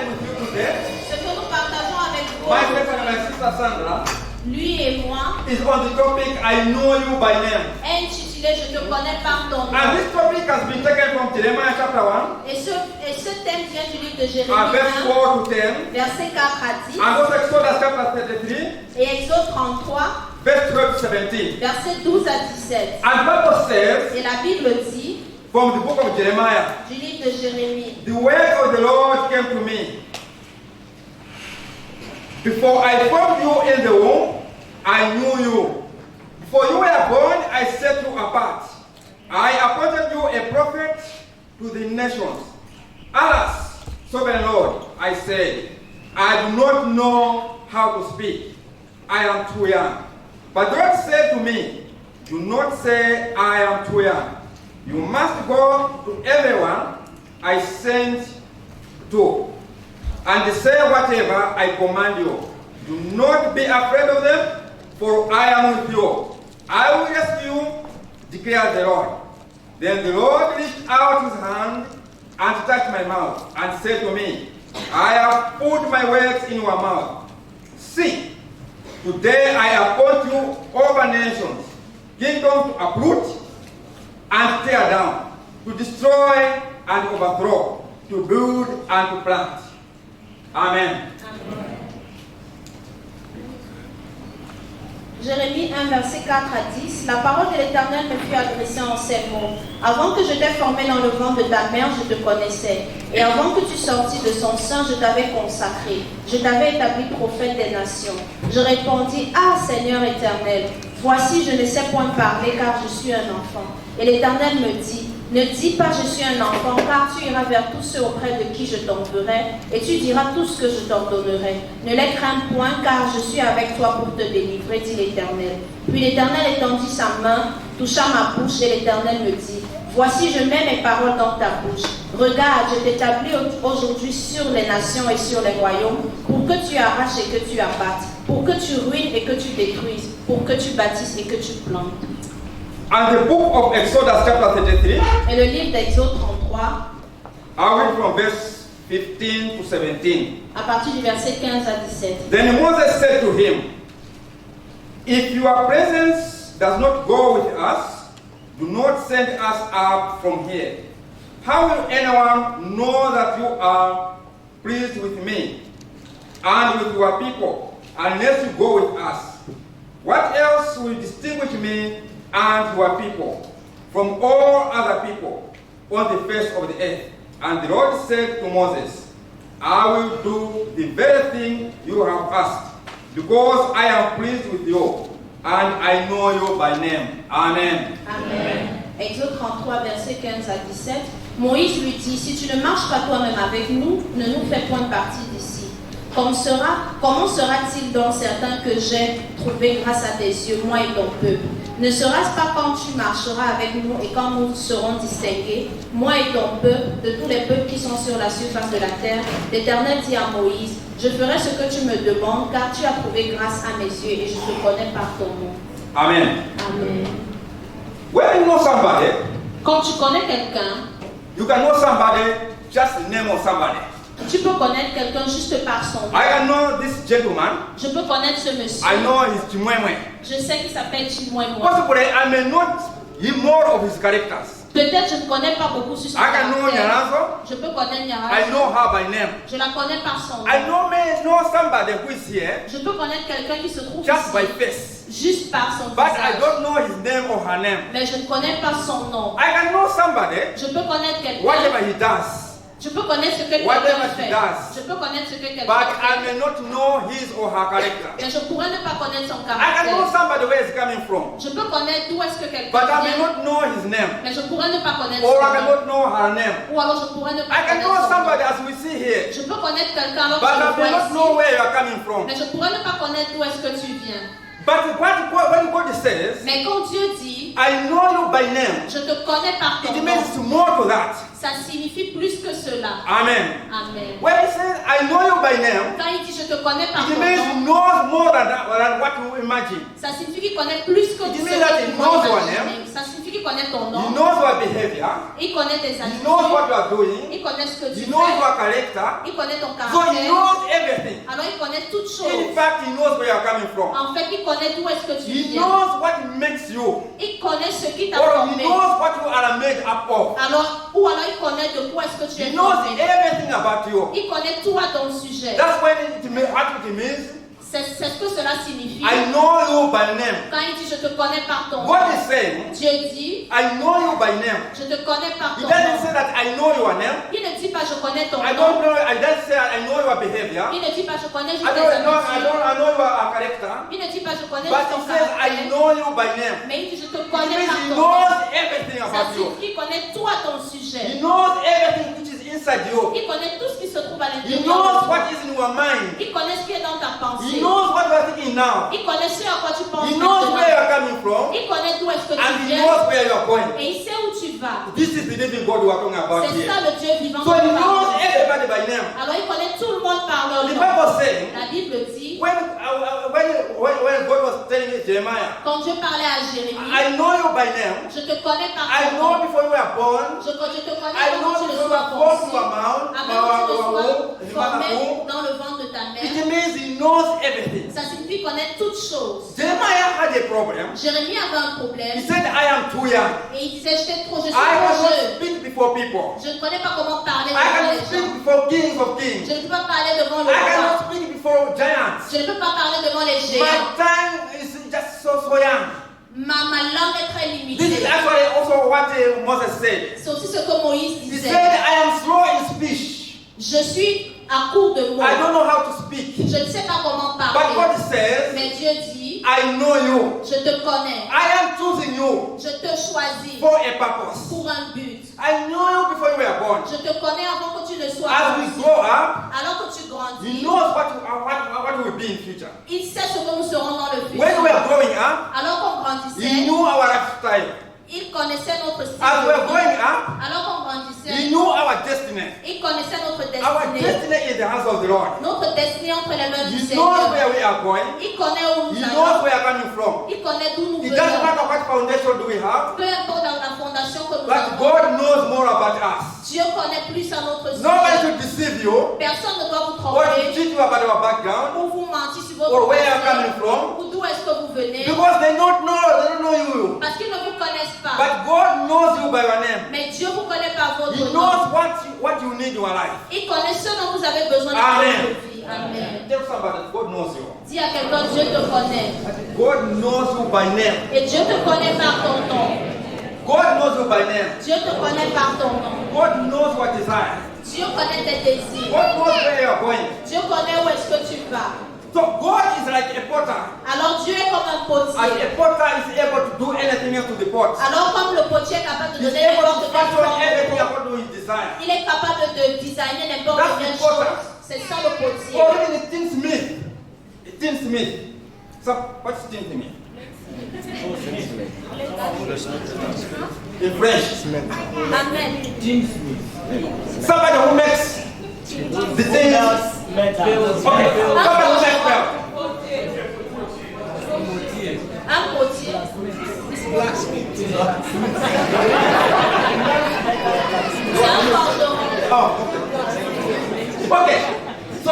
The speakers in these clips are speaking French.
sharing with you today, Ce que nous partageons avec vous, my friend and my sister Sandra, lui et moi, is on the topic I know you by name. est intitulé Je te connais par ton nom. And this topic has been taken from Jeremiah chapter 1, Et ce thème vient du livre de Jérémie verse 1, 4 to 10, verset 4 à 10, and also Exodus chapter 33, et Exode 33, verse 12 to 17. verset 12 à 17. And the Bible says, Et la Bible dit, from the book of Jeremiah, du livre de Jérémie, the word of the Lord came to me. Before I formed you in the womb, I knew you. Before you were born, I set you apart. I appointed you a prophet to the nations. Alas, sovereign Lord, I said, I do not know how to speak. I am too young. But God said to me, do not say I am too young. You must go to everyone I sent to, and say whatever I command you. Do not be afraid of them, for I am with you. I will rescue you, declares the Lord. Then the Lord reached out his hand and touched my mouth and said to me, I have put my words in your mouth. See, today I appoint you over nations, kingdoms to uproot and tear down, to destroy and overthrow, to build and to plant. Amen. Jérémie 1, verset 4 à 10, la parole de l'Éternel me fut adressée en ces mots. Avant que je t'ai formé dans le ventre de ta mère, je te connaissais. Et avant que tu sortis de son sein, je t'avais consacré. Je t'avais établi prophète des nations. Je répondis, ah Seigneur éternel, voici je ne sais point parler car je suis un enfant. Et l'Éternel me dit, ne dis pas je suis un enfant, car tu iras vers tous ceux auprès de qui je t'enverrai, et tu diras tout ce que je t'ordonnerai. Ne les crains point, car je suis avec toi pour te délivrer, dit l'Éternel. Puis l'Éternel étendit sa main, toucha ma bouche, et l'Éternel me dit, voici je mets mes paroles dans ta bouche. Regarde, je t'établis aujourd'hui sur les nations et sur les royaumes, pour que tu arraches et que tu abattes, pour que tu ruines et que tu détruises, pour que tu bâtisses et que tu plantes. And the book of Exodus chapter 33, Et le livre d'Exode 33, I read from verse 15 to 17. à partir du verset 15 à 17. Then Moses said to him, if your presence does not go with us, do not send us up from here. How will anyone know that you are pleased with me and with your people unless you go with us? What else will distinguish me and your people from all other people on the face of the earth? And the Lord said to Moses, I will do the very thing you have asked, because I am pleased with you, and I know you by name. Amen. Amen. Exode 33, verset 15 à 17. Moïse lui dit, si tu ne marches pas toi-même avec nous, ne nous fais point partie d'ici. Comment sera-t-il donc certain que j'ai trouvé grâce à tes yeux, moi et ton peuple? Ne sera-ce pas quand tu marcheras avec nous et quand nous serons distingués, moi et ton peuple, de tous les peuples qui sont sur la surface de la terre? L'Éternel dit à Moïse, je ferai ce que tu me demandes, car tu as trouvé grâce à mes yeux et je te connais par ton nom. Amen. Amen. When you know somebody, Quand tu connais quelqu'un, you can know somebody just the name of somebody. tu peux connaître quelqu'un juste par son nom. I can know this gentleman. Je peux connaître ce monsieur. I know his Chimwemwe. Je sais qu'il s'appelle Chimwemwe. Possibly I may not hear more of his characters. Peut-être je ne connais pas beaucoup sur son I can know caractère. Nyaranzo. Je peux connaître I Nyara. know her by name. Je la connais par son nom. I may know somebody who is here Je peux connaître quelqu'un qui se trouve just by ici, face. juste par son But I visage. don't know his name or her name. Mais je ne connais pas son nom. I can know somebody, Je peux connaître quelqu'un. whatever he does. Je peux connaître ce que Whatever quelqu'un he fait. does. Je peux connaître ce que quelqu'un But I fait. may not know his or her character. Mais je pourrais ne pas connaître son I can know caractère. somebody where he's coming from. Je peux connaître d'où est-ce que quelqu'un But I may vient. not know his name. Mais je pourrais ne pas connaître Or I son nom. cannot know her name. Ou alors je pourrais ne I pas can connaître know son nom. somebody as we see here. Je peux connaître quelqu'un alors But que je I le may vois not know ici. where you are coming from. Mais je pourrais ne pas connaître d'où est-ce que tu viens. But when God says, Mais quand Dieu dit, I know you by name, je te connais par ton it nom, means more to that. Ça signifie plus que cela. Amen. Amen. When he says, I know you by name, Quand il dit je te connais par it ton means he nom, knows more than what you imagine. ça signifie qu'il connaît plus que It ce means that que he tu knows peux your imaginer. name. Ça signifie qu'il connaît ton He nom. knows your behavior. Il connaît tes He knows what attitudes. you are doing. Il connaît ce que tu He knows fais. your character. Il connaît ton So he caractère. knows everything. Alors il connaît toutes In choses. fact, he knows where you are coming from. En fait, il connaît d'où est-ce que tu He viens. knows what makes you. Il connaît ce qui t'a Or he formé. knows what you are made up of. Alors, ou alors il connaît de quoi est-ce que tu He es knows formé. everything about you. Il connaît tout à ton sujet. That's what it means. C'est ce que cela signifie. I know you by name. Quand il dit je te connais par ton nom, God is saying, Dieu dit I know you by name. je te connais par He ton doesn't nom. say that I know your name. Il ne dit pas je connais ton I nom. don't know. I don't say I know your behavior. Il ne dit pas je connais juste I tes know habitudes. your character. Il ne dit pas je connais But juste ton he says I caractère. know you by name. Mais il dit je te It connais means par he ton knows nom. everything Ça about you. signifie qu'il connaît tout à ton He sujet. knows everything which is inside you. Il connaît tout ce qui se trouve à He l'intérieur. knows de what toi. is in your mind. Il connaît ce qui est dans ta He pensée. knows what you are thinking now. Il connaît ce à quoi tu penses He knows where you maintenant. are coming from. Il connaît d'où est-ce que And tu he viens. knows where you are going. Et il sait où tu vas. This is the living God we are talking about C'est here. ça le Dieu vivant. So dont he nous knows parlons. everybody by name. Alors il connaît tout le monde par leur The nom. Bible says, La Bible dit, when God was telling Jeremiah, quand Dieu parlait à Jérémie, I know you by name. je te connais par I ton know nom. before you were born. Je te connais I know avant que tu ne before you sois were born conçu, to a mouth, avant que tu ne sois in the mother's formé womb. dans le ventre de ta mère. It means he knows everything. Ça signifie connaître toutes choses. Jeremiah had a problem. Jérémie avait un He problème said, I am too young. et il disait je suis I trop cannot jeune. speak before people. Je ne connais pas comment parler I devant cannot les gens. speak before kings of kings. Je ne peux pas parler devant le I roi. cannot speak before giants. Je ne peux pas parler devant les My géants. time is just so young. Ma langue est très This is limitée. actually also what Moses said. C'est aussi ce que Moïse He disait. said, I am slow in speech. Je suis à court de mots. I don't know how to speak. Je ne sais pas comment But parler. God says, Mais Dieu dit, I know you. je te connais. I am choosing you Je te choisis for a purpose. pour un but. I know you before you were born. Je te connais avant que tu ne sois As we conçu. grow up, Alors que tu He grandis, knows what will be in future. il sait ce que nous serons dans le futur. When we are growing up, Alors qu'on He grandissait, knew our lifestyle. il connaissait notre style As we de are vie. growing up, Alors qu'on He grandissait, knew our destiny. il connaissait notre Our destinée. destiny is the hands of the Lord. Notre destinée entre les mains du He knows Seigneur. where we are going. Il connaît où He nous knows allons. where we are coming from. Il connaît d'où nous It doesn't venons. matter what foundation do we have, Peu importe dans la fondation que nous but avons. God knows more about us. Dieu connaît plus à notre Nobody sujet. should deceive you Personne ne doit vous or to tromper cheat you about our background ou vous mentir sur or votre where you are passé coming from ou d'où est-ce que vous venez. because they don't know you. Parce qu'ils ne vous connaissent pas. But God knows you by your name. Mais Dieu vous connaît par votre He nom. knows what you need in your life. Il connaît ce dont vous avez besoin dans Amen. votre vie. Amen. Tell somebody, God knows you. Dis à quelqu'un, Dieu te connaît. God knows you by name. Et Dieu te connaît par ton nom. God knows you by name. Dieu te connaît par ton nom. God knows your desire. Dieu connaît tes désirs. God knows where you are going. Dieu connaît où est-ce que tu vas. So God is like a potter. Alors Dieu est comme un And potier. a potter is able to do anything else to the pot. Alors comme le potier est capable de He's donner able to n'importe quelle fashion everything forme, according to his desire. il est capable de designer n'importe That's quelle the potter. chose. C'est ça le potier. Or even a tinsmith. A tinsmith. So what's tinsmith? In French. Amen. Somebody who makes the things. Okay, somebody who makes well. Un potier. C'est un forgeron. Oh, okay. So,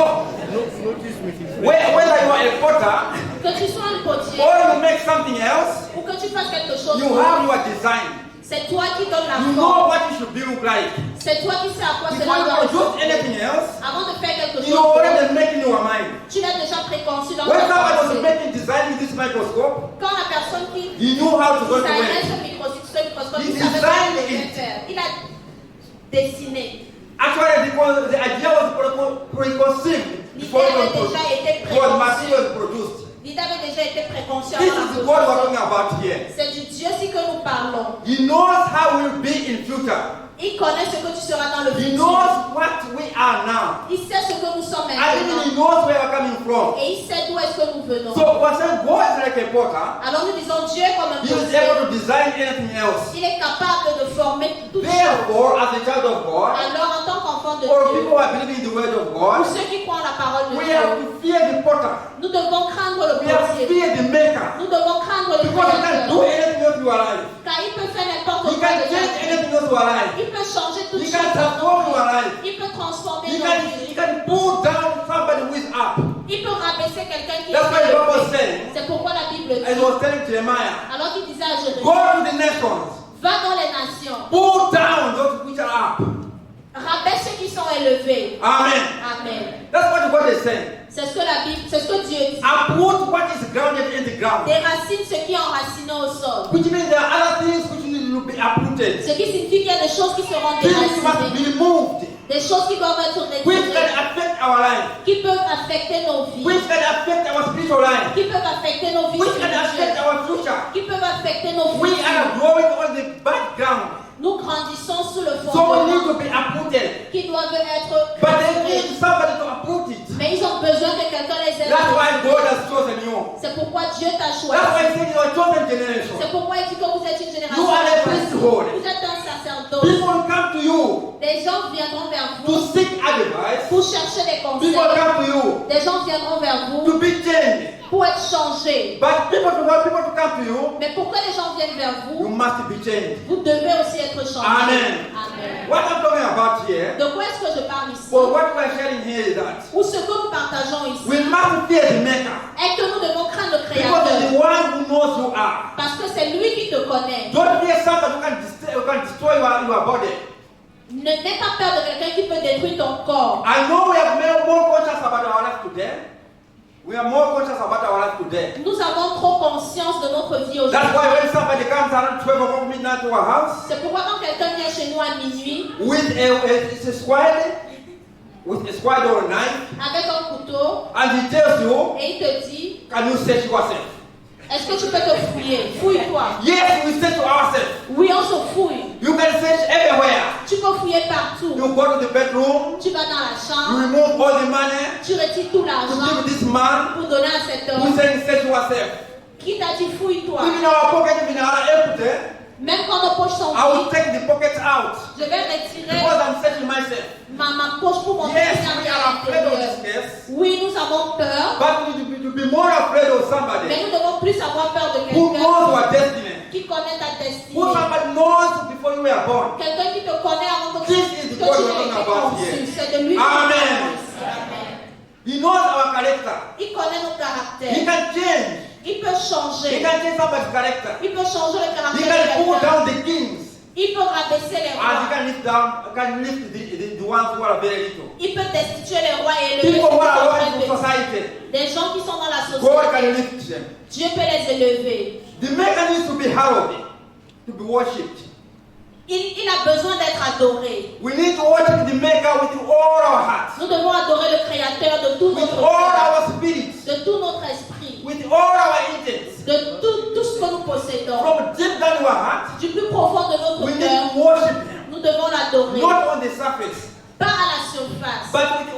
whether you are a potter Que tu sois un potier or you make something else, ou que tu fasses quelque chose, you have your design. c'est toi qui donnes la You know forme. what it should be look like. C'est toi qui sais à quoi Before cela you doit produce ressembler. anything else, Avant de faire quelque you chose, already make in your mind. tu l'as déjà préconçu dans When ta somebody was pensée. making designing this microscope, Quand la personne qui he knew how to go to designait work. ce microscope, He il savait designed comment le it. faire. Il a dessiné. Actually, because the idea was preconceived L'idée before it avait was déjà été was préconçue. materials produced. L'idée avait déjà été préconçue This avant is la the God we're production. talking about here. C'est du Dieu-ci que nous parlons. He knows how we'll be in future. Il connaît ce que tu seras dans le He futur. knows what we are now. Il sait ce que nous sommes And even maintenant. He knows where we are coming from. Et il sait d'où est-ce que nous venons. So we're saying God is like a potter. Alors nous disons Dieu est comme un He is potier. able to design anything else. Il est capable de former toutes choses. Therefore, as a child of God, Alors en tant qu'enfant de or Dieu, people who are believing in the word of pour God, ceux qui croient en la parole de we Dieu, have to fear the potter. nous devons craindre le We have to potier. fear the maker. Nous devons craindre le Because he can do créateur. anything else in your life. Car il peut faire n'importe He quoi can de change ta vie. anything else in your life. Il peut changer toutes He choses can dans transform nos your vies. life. Il peut transformer He nos can, vies. he can pull down somebody who is up. Il peut rabaisser quelqu'un qui That's why the est Bible élevé. says, C'est pourquoi la Bible as he dit, was telling Jeremiah, alors qu'il disait à Jérémie, go to the nations, va dans les nations, pull down those which are up. rabaisse ceux qui sont élevés. Amen. Amen. That's what God is saying. C'est ce que la Bible, c'est ce que Dieu dit. Uproot what is grounded in the ground. Déracine ce qui est enraciné au sol. Which means there are other things which need to be uprooted. Ce qui signifie qu'il y a des choses qui seront Things must déracinées. be removed. Des choses qui doivent être Which can retirées. affect our life. Qui peuvent affecter nos vies. Which can affect our spiritual life. Qui peuvent affecter nos vies Which can affect spirituelles. our future. Qui peuvent affecter nos We vies. are growing on the background. Nous grandissons sous le So we need fondement to be uprooted. qui doivent être But they retirés. need somebody to uproot it. Mais ils ont besoin que quelqu'un les aide. That's why God has chosen you. C'est pourquoi Dieu t'a That's choisi. why He said you are a chosen generation. C'est pourquoi il dit que vous êtes une génération. You are a choisie. priesthood. Vous êtes un sacerdoce. People will come to you Des gens viendront vers to vous seek advice. pour chercher des People conseils. come to you Des gens viendront vers vous to be changed. pour être changés. But people to want people to come to you, Mais pour que les gens viennent vers you vous, must be changed. vous devez aussi être changés. Amen. Amen. What I'm talking about here, De quoi est-ce que je parle ici? well, what we're sharing here is that Ou ce que nous partageons ici we must fear the Maker est que nous devons craindre le because he's the Créateur. one who knows you are. Parce que c'est lui qui te connaît. Don't fear somebody who can destroy your body. N'aie pas peur de quelqu'un qui peut détruire ton corps. I know we have more conscious about our life today. We are more conscious about our life today. Nous avons trop conscience de notre vie That's aujourd'hui. why when somebody comes around 12 o'clock midnight to our house C'est pourquoi quand quelqu'un vient chez nous à minuit with a squad or a knife, avec un couteau and he tells you, et il te dit, can you search yourself? est-ce que tu peux te fouiller? Fouille-toi. Yes, we search ourselves. Oui, on se fouille. You can search everywhere. Tu peux fouiller partout. You go to the bedroom, Tu vas dans la you chambre, remove all the money tu retires tout to l'argent give this man pour donner à cet who homme saying search yourself. qui t'a dit fouille-toi. Even our pocket, even our empty, Même quand nos poches sont I will vides, take the pockets out je vais retirer because I'm searching myself. ma poche pour montrer Yes, qu'il we y a are rien à afraid of l'intérieur. this case, Oui, nous avons peur, but we need to be more afraid of somebody mais nous devons plus avoir peur de who quelqu'un knows our destiny, qui connaît ta destinée. who somebody knows before you were born. Quelqu'un qui te connaît avant que tu This is que what tu we're aies talking été about conçu. here. C'est de lui que Amen. nous parlons ici. Amen. He knows our character. Il connaît nos He caractères. can change. Il peut He changer. can change somebody's character. Il peut changer le He caractère can de pull quelqu'un. down the kings. Il peut rabaisser les And he rois. can lift the ones who are very little. Il peut destituer les rois et élever ceux qui People who are sont low très in petits. society, Des gens qui sont dans la God can société. lift them. Dieu peut les élever. The maker needs to be hallowed, to be worshipped. Il a besoin d'être adoré. We need to worship the maker with all our hearts, Nous devons adorer le Créateur de tout with notre all cœur, our spirits, de tout notre esprit, with all our intents. de tout ce que nous possédons. From deep down your heart, Du plus profond de we notre need cœur, to worship him. nous devons l'adorer. Not on the surface, Pas à la surface, but with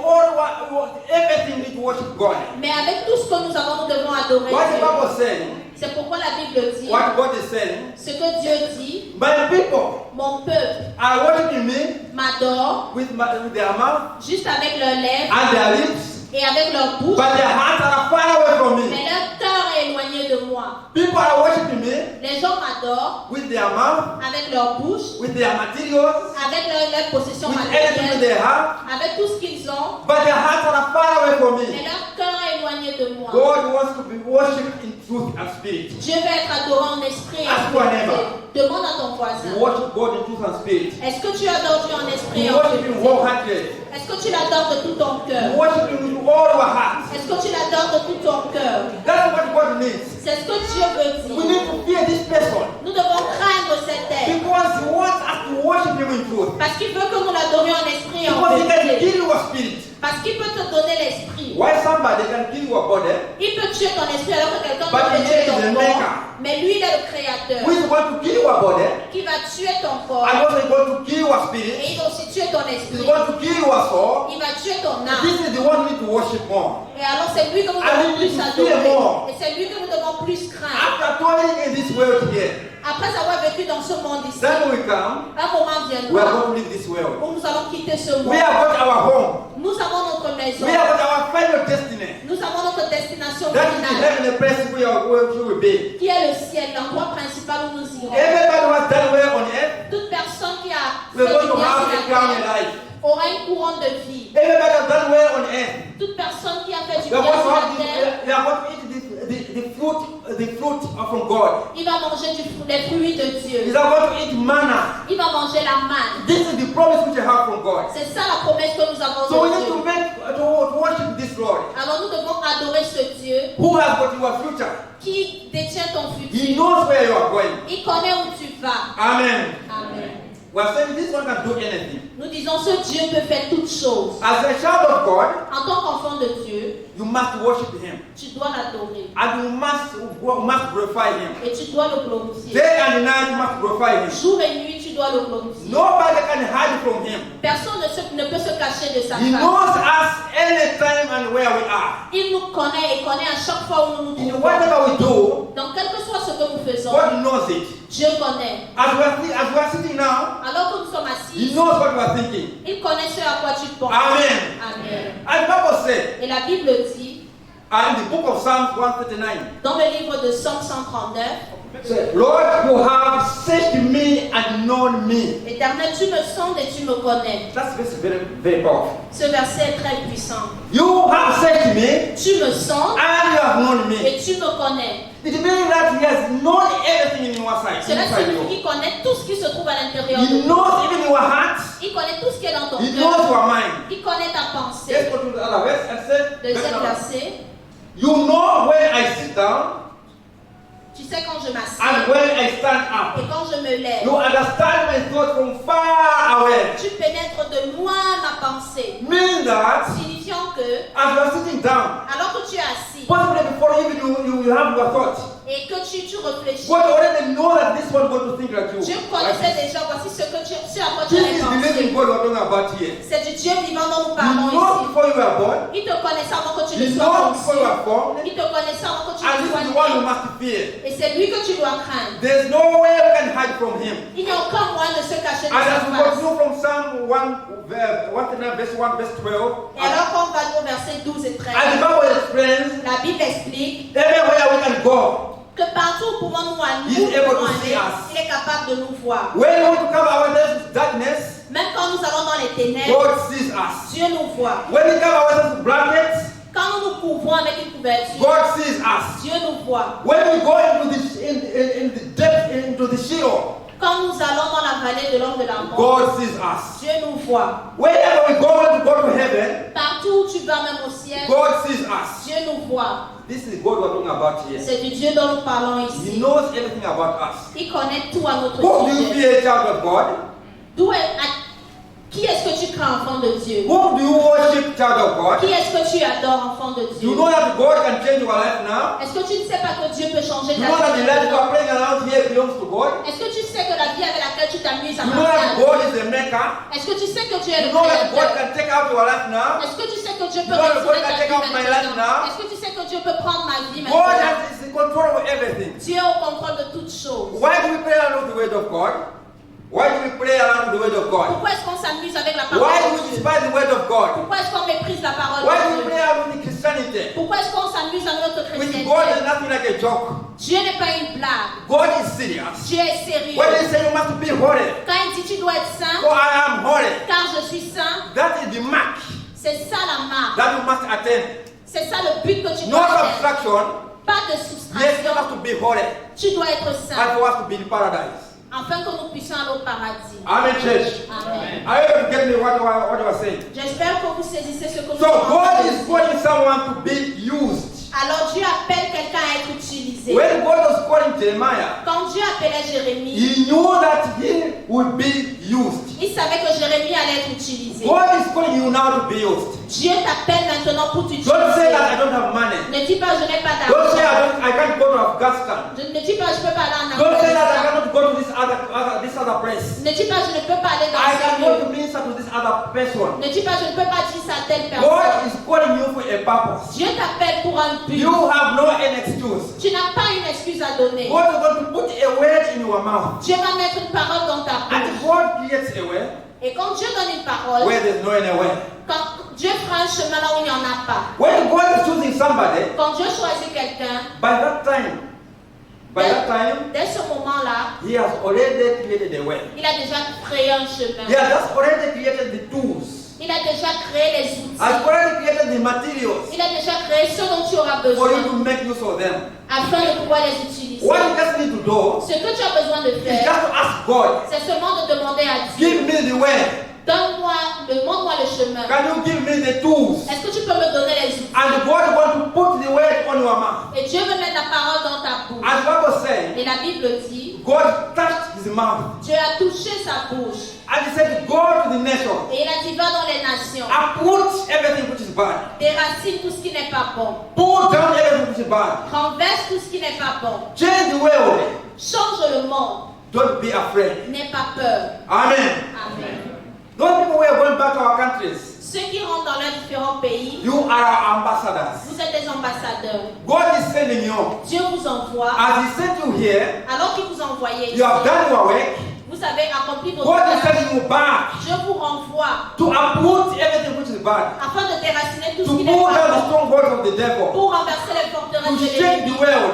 everything we need to worship God. mais avec tout ce que nous avons, nous devons adorer What the Dieu. Bible is saying, C'est pourquoi la Bible dit, what God is saying, ce que Dieu dit, my people mon peuple are worshiping me m'adore with their mouth juste avec leurs lèvres and their lips, et avec leur bouche, but their hearts are far away from me. mais leur cœur est éloigné de moi. People are worshiping me Les gens m'adorent with their mouth, avec leur bouche, with their materials, avec leur possession with anything they matérielle, have, avec tout ce qu'ils ont, but their hearts are far away from mais me. leur cœur est éloigné de moi. God wants to be worshipped in truth and spirit. Dieu veut être adoré en esprit et Ask en your vérité. neighbor. Demande à ton voisin. You worship God in truth and spirit. Est-ce que tu adores Dieu en esprit et You en worship Him vérité? wholeheartedly. Est-ce que tu l'adores de tout ton You cœur? worship Him with all your heart. Est-ce que tu l'adores de tout ton cœur? That's what God needs. C'est ce que Dieu veut We dire. need to fear this person Nous devons craindre cet être because He wants us to worship Him in truth. parce qu'il veut que nous l'adorions en esprit et en Because He can vérité. kill your spirit. Parce qu'il peut te donner l'esprit. Why somebody can kill your body? Il peut tuer ton esprit alors que quelqu'un But d'autre peut he tuer is the ton corps. maker. Mais lui, il est le créateur Who is going to kill your body? qui va tuer ton corps. And also is going to kill your Et spirit. il va aussi tuer ton He's esprit. going to kill your soul. Il va tuer ton âme. This is the one we need to worship more. Et alors c'est lui que nous And devons we plus need to fear adorer. more. Et c'est lui que nous devons plus craindre. After toiling in this world here, Après avoir vécu dans ce monde ici, then we come, un moment we are viendra going to leave this world. où nous allons quitter ce monde. We have got our home. Nous avons notre maison. We have got our final destiny. Nous avons notre destination That is the finale, heavenly place we are going to be. qui est le ciel, l'endroit principal où nous irons. Everybody who has done well on earth, Toute personne qui a we're fait going du to bien have sur a la crown in terre life. aura une couronne de vie. Everybody has done well on earth. Toute personne qui a fait du We are bien going to sur la have terre, we are going to eat the fruit from God. il va manger des fruits de We Dieu. are going to eat manna. Il va manger la manne. This is the promise which I have from God. C'est ça la promesse que nous avons So we de need to Dieu. make to worship this Lord, Alors nous devons adorer ce Dieu who has got your future. qui détient ton He futur. knows where you are going. Il connaît où tu vas. Amen. Amen. We are saying this one can do anything. Nous disons ce Dieu peut faire toutes choses. As a child of God, En tant qu'enfant de Dieu, you must worship Him, tu dois l'adorer and you must glorify Him. et tu dois le glorifier. Day and night you must glorify Him. Jour et nuit, tu dois le glorifier. Nobody can hide from Him. Personne ne peut se cacher de sa He face. knows us anytime and where we are. Il nous connaît et connaît à chaque fois où nous nous In trouvons. whatever we do, Donc, quel que soit ce que nous faisons, God knows it. Dieu connaît. As we are sitting now, Alors que nous sommes He assis, knows what we are thinking. il connaît ce à quoi tu penses. Amen. Amen. And the Bible said, Et la Bible dit, in the book of Psalms 139, dans le livre de Somme 139, Lord, you have searched me and known me. Éternel, tu me sondes et tu me connais. That's very, very powerful. Ce verset est très puissant. You have searched me Tu me sondes and you have known me. et tu me connais. It means that He has known everything in your side. Cela Inside signifie you. qu'il connaît tout ce qui se trouve à l'intérieur de He toi. knows even your heart. Il connaît tout ce qui est dans ton He knows cœur. your mind. Il connaît ta pensée. Let's go to the other verse and say, Deuxième verset. you know when I sit down Tu sais quand je m'assieds and when I stand up. et quand je me lève. You understand my thoughts from far away. Tu pénètres de loin ma pensée. Meaning that Signifiant que, as you are sitting down, alors que tu es assis possibly before even you have your thoughts, et que tu réfléchis, God already knows that this one is going to think like you. Dieu Like connaissait this. déjà, voici ce à quoi tu This allais is the living penser. God we're talking about here. C'est du Dieu vivant dont nous He parlons knows ici. before you were born. Il te connaissait avant que tu ne He sois knows before you conçu. were formed. Il te connaissait avant que tu And ne this sois is the one you né. must fear. Et c'est lui que tu dois craindre. There's no way we can hide from Him. Il n'y a aucun moyen de se cacher de And sa as we face. continue from Psalm 1, verse 1, verse 12, Et alors qu'on va au verset 12 et 13, and the Bible explains, la Bible explique everywhere we can go, que partout où pouvons-nous aller, He's able to see us. il est capable de nous voir. when we want to cover ourselves with darkness, Même quand nous allons dans les ténèbres, God sees us. Dieu nous voit. When we cover ourselves with blankets, Quand nous nous couvrons avec une couverture, God sees us. Dieu nous voit. When we go into the depth, into the Sheol, Quand nous allons dans la vallée de l'ombre de la mort, God sees us. Dieu nous voit. Wherever we go to heaven, Partout où tu vas, même au ciel, God sees us. Dieu nous voit. This is God we're talking about here. C'est du Dieu dont nous parlons He ici. knows everything about us. Il connaît tout à notre Who do you sujet. fear, child of God? Qui est-ce que tu crains, enfant de Dieu? Whom do you worship, child of God? Qui est-ce que tu adores, enfant de Dieu? You know that God can change your life now? Est-ce que tu ne sais pas que Dieu peut changer You ta know that the vie? life you are playing around here belongs to God? Est-ce que tu sais que la vie avec laquelle tu t'amuses You know that appartient à God Dieu? is the maker? Est-ce que tu sais que Dieu est You le know that God créateur? can take out your life now? Est-ce que tu sais que Dieu peut You know that God retirer can ta take vie out my life maintenant? now? Est-ce que tu sais que Dieu peut prendre ma vie God maintenant? is in control of everything. Dieu est au contrôle de toutes choses. Why do we play around the word of God? Why do we play around the word of God? Pourquoi est-ce qu'on s'amuse avec la Why do parole we de Dieu? despise the word of God? Pourquoi est-ce qu'on méprise la parole Why do de we Dieu? play around with Christianity? Pourquoi est-ce qu'on s'amuse à notre With God is chrétienté? nothing like a joke. Dieu n'est pas une blague. God is serious. Dieu est sérieux. When they say you must be holy, Quand il dit tu dois être saint, for I am holy, car je suis saint, that is the mark c'est ça la marque. that you must attain. C'est ça le but que tu No dois atteindre. subtraction. Pas de Yes, you soustraction. have to be holy. Tu dois être And saint for us to be in paradise. afin que nous puissions aller au paradis. Amen, church. Amen. Are you able to get me what you are saying? J'espère que vous saisissez ce que nous So sommes en God train de is dire. calling someone to be used. Alors Dieu appelle quelqu'un à être utilisé. When God was calling Jeremiah, Quand Dieu appelait Jérémie, he knew that he would be used. il savait que Jérémie allait être utilisé. God is calling you now to be used. Dieu t'appelle maintenant pour Don't say t'utiliser. that I don't have money. Ne dis pas je n'ai pas Don't say d'argent. I can't go to Afghanistan. Ne dis pas je ne peux pas aller en Don't say that I Afghanistan. cannot go to this other place. Ne dis pas je ne peux pas aller dans I ce can go to lieu. minister to this other person. Ne dis pas je ne peux pas dire ça à telle God personne. is calling you for a purpose. Dieu t'appelle pour un but. You have no any excuse. Tu n'as pas une excuse à donner. God is going to put a word in your mouth. Dieu va mettre une parole dans ta And bouche. God creates a way Et quand Dieu donne une parole, where there's no any way. quand Dieu fera un chemin là où il n'y en a pas, When God is choosing somebody, quand Dieu choisit quelqu'un, by that time, dès ce moment-là, He has already created a way. il a déjà créé un chemin. He has just already created the tools. Il a déjà créé les outils. Has already created the materials Il a déjà créé ce dont tu auras for you besoin to make use of them. afin de pouvoir les utiliser. What you just need to do Ce que tu as besoin de is just faire, to ask God, c'est seulement de demander à give Dieu, me the way. demande-moi le chemin. Can you give me the tools? Est-ce que tu peux me donner les outils? And God wants to put the word on your mouth. Et Dieu veut mettre la parole dans ta bouche. As the Bible says, Et la Bible dit, God touched his mouth. Dieu a touché sa bouche. And he said, go to the nation. Et il a dit, va dans les nations. Uproot everything which is bad. Déracine tout ce qui n'est pas bon. Pull down everything which is bad. Renverse tout ce qui n'est pas bon. Change the world. Change le monde. Don't be afraid. N'aie pas peur. Amen. Amen. Those people who are going back to our countries, Ceux qui rentrent dans leurs différents pays, you are our ambassadors. vous êtes des ambassadeurs. God is sending you. Dieu vous envoie. As he sent you here, Alors qu'il vous envoyait ici, you have done your work. vous avez accompli votre God is tâche. sending you back Dieu vous renvoie to uproot everything which is bad. afin de déraciner tout To ce qui pull n'est down pas the bon. strongholds of the devil. Pour renverser les forteresses To de shake the l'ennemi. world.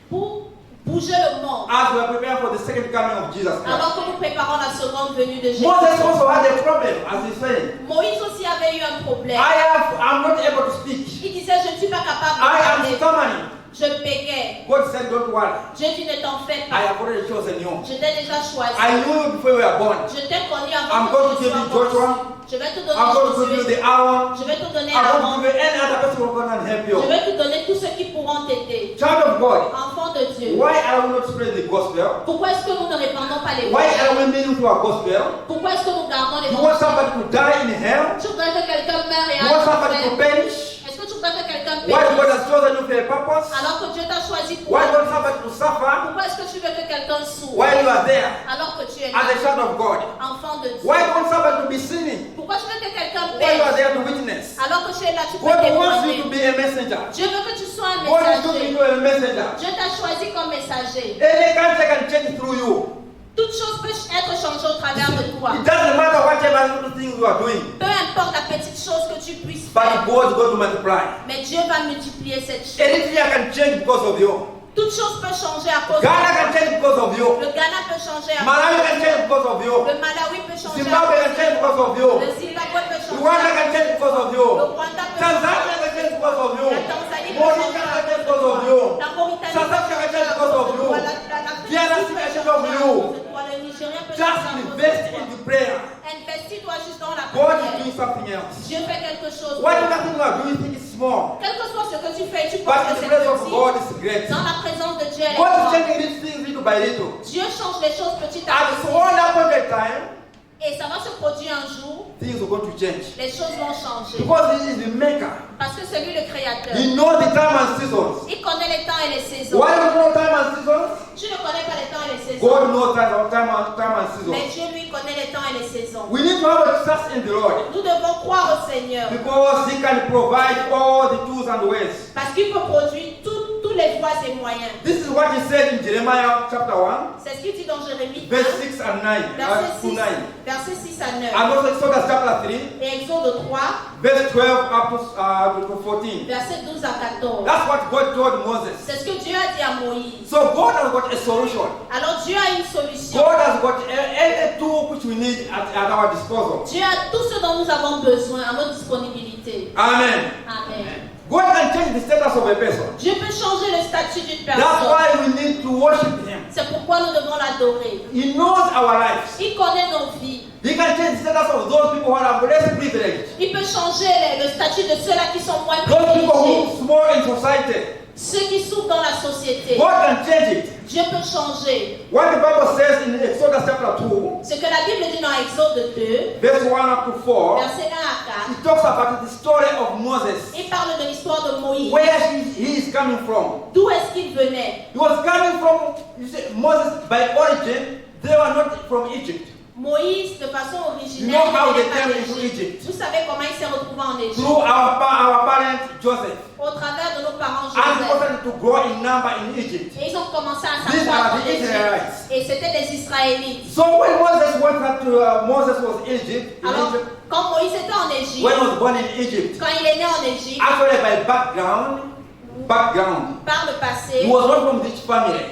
Pour bouger le monde. As we are preparing for the second coming of Jesus Christ. Alors que nous préparons la seconde venue de Jésus. Moses also had a problem, as he said. Moïse aussi avait eu un problème. I'm not able to speak. Il disait, je ne suis pas capable de I am parler. stammering. Je bégayais. God said, don't worry. Dieu dit, ne t'en fais I pas. have already chosen you. Je t'ai déjà choisi. I knew you before you were born. Je t'ai connu I'm avant going to que tu give sois you Joshua. conçu. Je vais te donner I'm going to give you Josué. the Aaron. Je vais te donner I'm going Aaron. to give you any other person who can help you. Je vais te donner tous ceux qui pourront t'aider. Child of God, Enfant de Dieu. why are we not spreading the gospel? Pourquoi est-ce que nous ne répandons pas les Why are paroles? we meaning to our gospel? Pourquoi est-ce que nous gardons les You want paroles? somebody to die in hell? Tu voudrais que quelqu'un meure et You want somebody to aille en enfer? perish? Est-ce que tu voudrais que quelqu'un Why God périsse? has chosen you for a purpose? Alors que Dieu t'a choisi pour Why un don't but. somebody to suffer Pourquoi est-ce que tu veux que quelqu'un souffre while you are there alors que tu es as a là, child of God? enfant de Dieu? Why don't somebody to be sinning Pourquoi tu veux que quelqu'un while you are pêche there to witness? alors que tu es là, tu peux God wants you to témoigner? be a messenger. Dieu veut que tu sois un God is looking messager. you a messenger. Dieu t'a choisi comme messager. Any country can change through you. Toute chose peut être changée au travers de toi. It doesn't matter whatever little things you are doing, Peu importe la petite chose que tu puisses but faire, God is going to multiply. mais Dieu va multiplier cette chose. Eritrea can change because of you. Toute chose peut changer à cause de Ghana can toi. change because of you. Le Ghana peut changer à Malawi cause can de change toi. because of you. Le Malawi peut changer à Zimbabwe can cause change de because toi. of you. Le Zimbabwe peut changer Rwanda à can cause change de because toi. of you. Le Rwanda peut Tanzania changer can change because of you. La Tanzanie peut Mauritania changer can à change cause because de of toi. you. La Mauritanie South peut Africa can changer change à because cause of de you. toi. La DRC Tunisie peut can change changer à of cause you. de toi. Le Nigeria peut Just changer à cause invest de toi. in the prayer. Investis-toi juste dans la God is prière. doing something else. Dieu fait quelque chose. Whatever thing you are doing, think it's small. Quel que soit ce que tu fais, tu But penses in que the c'est presence of petit. God, it's great. Dans la présence de Dieu, elle est God is grande. changing these things little by little. Dieu change les choses petit à At petit. one appointed time, Et ça va se produire un jour, things are going to change. les choses vont changer. Because He is the maker. Parce que c'est lui le créateur. He knows the time and seasons. Il connaît les temps et les saisons. Why do you know time and seasons? Tu ne connais pas les temps et les saisons. God knows time and Mais seasons. Dieu lui connaît les temps et les saisons. We need to have a trust in the Lord. Nous devons croire au Seigneur. Because He can provide all the tools and ways. Parce qu'il peut produire tous les voies et moyens. This is what He said in Jeremiah chapter 1, C'est ce qu'il dit dans Jérémie 1, verse 6 and 9. verset To 9. 6 à 9. And also Exodus chapter 3, Et Exode 3, verse 12 up to 14. verset 12 à 14. That's what God told Moses. C'est ce que Dieu a dit à Moïse. So God has got a solution. Alors Dieu a une solution. God has got a tool which we need at our disposal. Dieu a tout ce dont nous avons besoin à notre disponibilité. Amen. Amen. God can change the status of a person. Dieu peut changer le statut d'une That's personne. why we need to worship Him. C'est pourquoi nous devons l'adorer. He knows our lives. Il connaît nos vies. He can change the status of those people who are less privileged. Il peut changer le statut de ceux-là qui sont moins Those people privilégiés. who are small in society. Ceux qui souffrent dans la société. God can change it. Dieu peut changer. What the Bible says in Exodus chapter 2, Ce que la Bible dit dans Exode 2, verse 1 up to 4, versets 1 à He talks about the story of Moses. Il parle de l'histoire de Moïse. Where he is coming from. D'où est-ce qu'il venait? He was coming from, you see, Moses by origin, they were not from Egypt. Moïse, de façon You originelle, know how il they venait came pas into d'Égypte. Egypt? Vous savez comment il s'est retrouvé en Égypte? Through our parent Joseph. Au travers de nos parents And Joseph. started to grow in number in Egypt. Et ils ont commencé à These s'asseoir are en the Égypte. Israelites. Et c'était des Israélites. So when Moses went back to Moses was Egypt, Alors, quand Moïse était en Égypte, when he was born in Egypt, quand il est né en Égypte, actually by background, par le passé, he was not from rich family.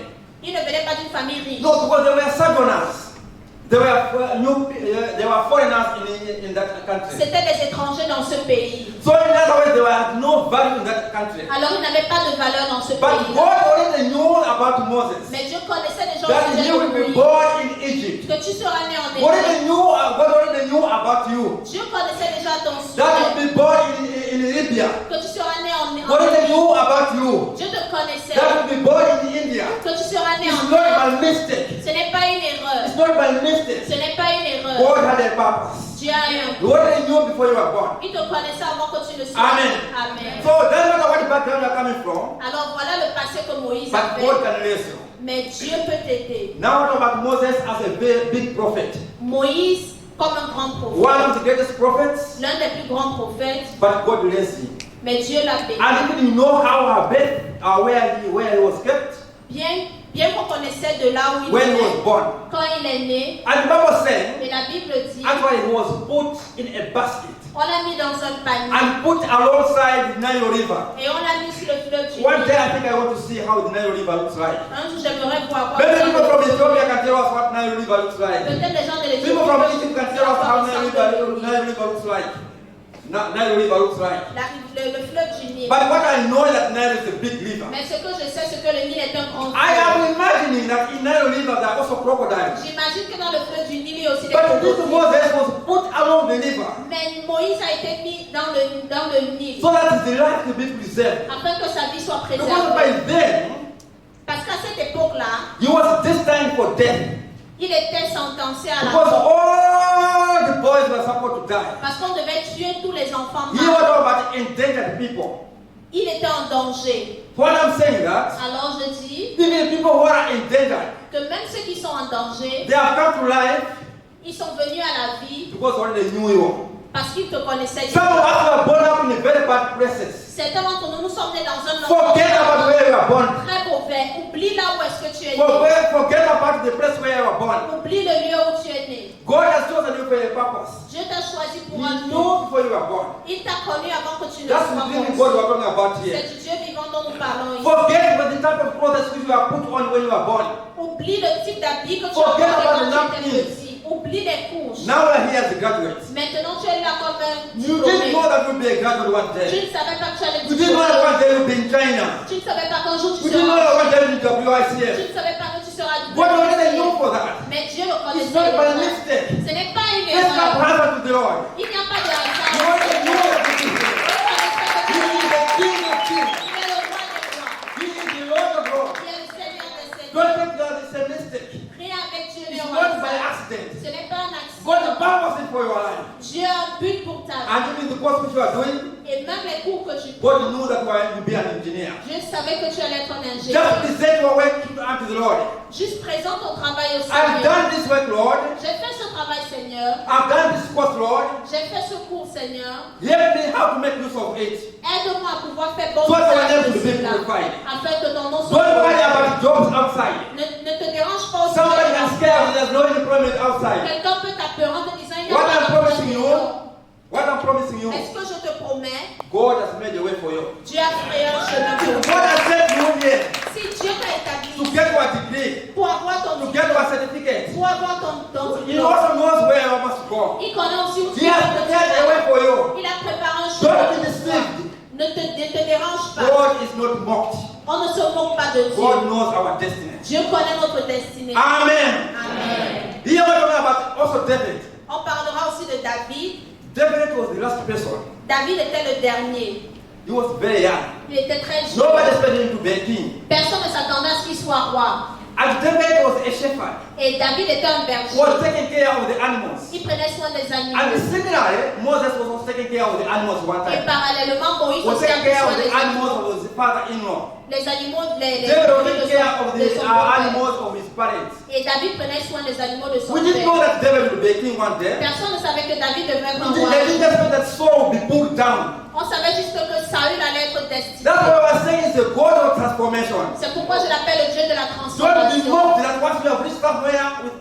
il ne venait pas d'une famille riche. No, because they were sojourners. They were foreigners in that country. C'était des étrangers dans ce pays. So in other words, there was no value in that country. Alors, ils n'avaient pas de valeur dans ce But pays. God already knew about Moses. Mais Dieu connaissait déjà That au sujet he de will be Moïse. born in Egypt. Que tu seras né en God Égypte. already knew about you. Dieu connaissait déjà ton That sujet. you will be born in Libya. Que tu seras né en God already Égypte. knew about you. Dieu te connaissait. That you will be born in India. Que tu seras né It's en not Inde. by mistake. Ce n'est pas une erreur. It's not by mistake. Ce n'est pas une erreur. God had a purpose. Dieu a un. He already knew before you were born. Il te connaissait avant que tu ne sois. Amen. Amen. So doesn't matter what background you're coming from, Alors voilà le passé que Moïse but avait. God can raise you. Mais Dieu peut t'aider. Now talk about Moses as a very big prophet. Moïse comme un grand prophète. One of the greatest prophets, L'un des plus grands prophètes. but God raised him. Mais Dieu l'a béni. And even you know how her bed, where he was kept Bien qu'on connaissait de là où il when he was venait, born. quand il est né, And the Bible said, et la Bible dit, actually he was put in a basket on l'a mis dans un panier and put alongside the Nile River. et on l'a mis sur le fleuve du One day Nil. I think I want to see how the Nile River looks like. Un jour, j'aimerais voir Maybe people from quoi. Ethiopia can tell us what Nile River looks like. Peut-être les gens de l'Égypte People from Egypt can tell us how peuvent Nile savoir le River looks like. Nile River looks like. le fleuve du Nil. But what I know is that Nile is a big river. Mais ce que je sais, c'est que le Nil est un grand I fleuve. am imagining that in Nile River there are also crocodiles. J'imagine que dans le fleuve du Nil, il y a aussi des But this crocodiles. Moses was put along the river Mais Moïse a été mis dans le Nil so that his life could be preserved. afin que sa vie soit Because préservée. by then Parce qu'à cette époque-là, he was destined for death. il était sentencé à la Because mort. all the boys were supposed to die. Parce qu'on devait tuer tous les enfants He was mâles. all about endangered people. Il était en danger. When I'm saying that, Alors je dis even people who are endangered, que même ceux qui sont en danger, they have come to life ils sont venus à la vie because already they knew you. parce qu'ils te connaissaient. Some of us were born up in very bad places. Certains d'entre nous, nous sommes nés dans un Forget about where you were born. très mauvais. Oublie là où est-ce que tu es né. Forget about the place where you were born. Oublie le lieu où tu es né. God has chosen you for a purpose. Dieu t'a choisi pour He un knew but. before you were born. Il t'a connu avant que tu ne That's the sois living God conçu. we're talking about here. C'est du Dieu vivant dont nous parlons ici. Forget about the type of clothes which you are put on when you were born. Oublie le type d'habit que tu as Forget porté about the quand tu étais napkins. petit. Oublie les couches. Now we're here as a graduate. Maintenant, tu es là comme un You didn't know diplômé. that you'd be a graduate one Tu day. ne savais pas que tu allais You didn't know that diplômer. one day you'd be in China. Tu ne savais pas qu'un jour tu You didn't know that seras. one day you'd be Tu WICF. ne savais pas que tu seras God already diplômé. knew for that. Mais Dieu le It's connaissait not by déjà. mistake. Ce n'est pas une Let's not erreur. answer to the Lord. Il n'y a pas de You hasard. already know what it is. Il He is the King of Kings. est le roi des rois. He is the Lord of Lords. Il est le Seigneur des seigneurs. Don't think that it's a mistake. Rien avec Dieu It's n'est au not by hasard. accident. Ce n'est pas un God has accident. purpose for your life. Dieu a un but pour ta vie. And even the course which you are doing, Et même les cours que tu prends, God knew that you'll be an engineer. Dieu savait que tu allais être un Just ingénieur. present your work unto the Lord. Juste présente ton travail au I've Seigneur. done this work, Lord. J'ai fait ce travail, Seigneur. I've done this course, Lord. J'ai fait ce cours, Seigneur. Help me how to make use of it. Aide-moi à pouvoir faire bon So that your name usage de will be cela, glorified. afin que ton nom Don't worry soit about jobs outside. Ne te dérange pas au Somebody sujet is de scared l'emploi. there's no employment outside. Quelqu'un peut t'appeler en te disant il n'y a What pas I'm d'emploi promising you, dehors. what I'm promising you, Est-ce que je te promets, God has made a way for you. Dieu a créé un chemin If pour God toi. has sent you here Si Dieu t'a établi to get your degree, pour avoir ton to get your certificate, pour avoir ton He diplôme, also knows where you must go. il connaît aussi où He tu has vas te prepared a way faire. for you. Il a préparé un Don't chemin be pour toi. deceived. Ne te dérange pas. God is not mocked. On ne se moque pas de God Dieu. knows our destiny. Dieu connaît notre destinée. Amen. Amen. Here we're talking about also David. On parlera aussi de David. David was the last person. David était le dernier. He was very young. Il était très jeune. Nobody expected him to be a king. Personne ne s'attendait à ce qu'il soit roi. And David was a shepherd. Et David était un He was berger. taking care of the animals. Il prenait soin des And animaux. similarly, Moses was also taking care of the animals one Et time. parallèlement, Moïse He was aussi a taking pris care soin of the des animals animaux. of his father-in-law. Les animaux, les David was animaux taking care of de the son beau-père. animals of his parents. Et David prenait soin des animaux de son We didn't know père. that David would be a king one day. Personne ne savait que David devait être un They roi. didn't just know that Saul would be pulled down. On savait juste que Saül allait être destiné. That's why I was saying it's a God of transformation. C'est pourquoi je l'appelle le Dieu de la Don't be transformation. moved that once you have reached somewhere with.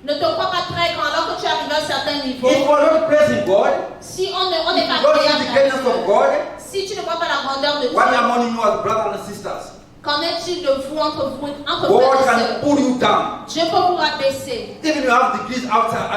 Ne te crois pas très grand lorsque tu arrives à un certain niveau. If you are not praising God, Si on n'est if pas you don't see créable the à greatness of Dieu, God, si tu ne vois pas la grandeur de Dieu, what am on you as brothers and sisters? qu'en est-il de vous entre God frères et can sœurs? pull you down. Dieu peut vous rabaisser. Even you have degrees outside,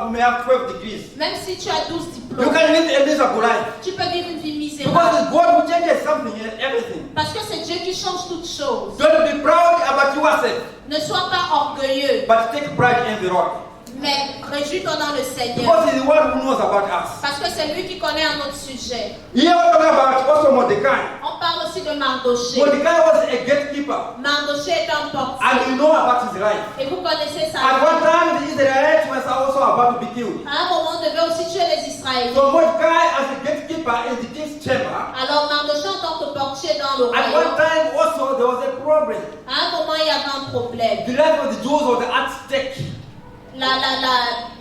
you may have 12 degrees. Même si tu as 12 You diplômes, can live a miserable life. tu peux vivre une vie misérable. Because it's God who changes something and everything. Parce que c'est Dieu qui change toutes choses. Don't be proud about yourself, Ne sois pas orgueilleux, but take pride in the Lord. mais réjouis-toi dans le Seigneur. Because He's the one who knows about us. Parce que c'est lui qui connaît un autre sujet. Here we're talking about also Mordecai. On parle aussi de Mardoché. Mordecai was a gatekeeper. Mardoché est un portier. And you know about his life. Et vous connaissez sa At vie. one time, the Israelites were also about to be killed. À un moment, on devait aussi tuer les Israélites. So Mordecai, as a gatekeeper in the king's chamber, Alors Mardoché, en tant que portier dans le at one royaume, time also there was a problem. à un moment, il y avait un problème. The life of the Jews was at stake.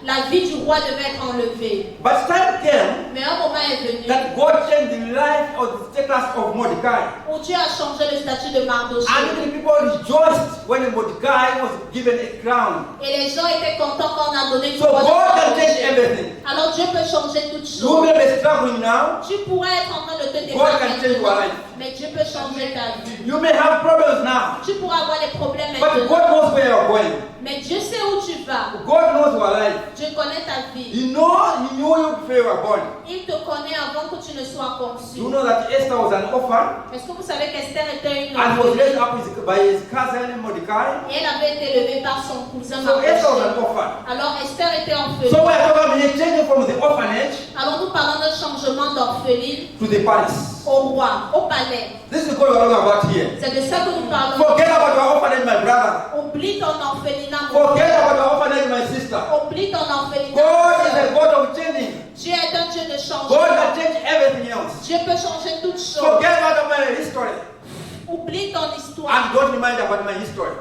La vie du roi devait être enlevée. But time came Mais un moment est venu that God changed the life of the status of Mordecai. où Dieu a changé le statut de Mardoché. And the people rejoiced when Mordecai was given a crown. Et les gens étaient contents quand on a donné une So couronne God can à change Mardoché. everything. Alors Dieu peut changer toutes You choses. may be struggling now. Tu pourrais être en train de te God can change your débattre, life. mais Dieu peut changer ta vie. You may have problems now. Tu pourras avoir des problèmes But maintenant, God knows where you're going. mais Dieu sait où tu vas. God knows your life. Dieu connaît ta vie. He knew you before you were born. Il te connaît avant que tu ne sois conçu. You know that Esther was an orphan Est-ce que vous savez qu'Esther était une and was raised orpheline up by his cousin Mordecai. et elle avait été élevée par son cousin So Esther was an Mardoché? orphan. Alors Esther était So orpheline. we're talking about changing from the orphanage Alors nous parlons d'un changement d'orpheline to the palace. au roi, au palais. This is what we're talking about here. C'est de ça que nous parlons. Forget about your orphanage, my brother. Oublie ton orphelinat, mon Forget frère. about your orphanage, my sister. Oublie ton orphelinat. God mon is frère. a God of changing. Dieu est un Dieu de God changement. can change everything else. Dieu peut changer toutes choses. Forget about my history Oublie ton histoire and don't remind about my history.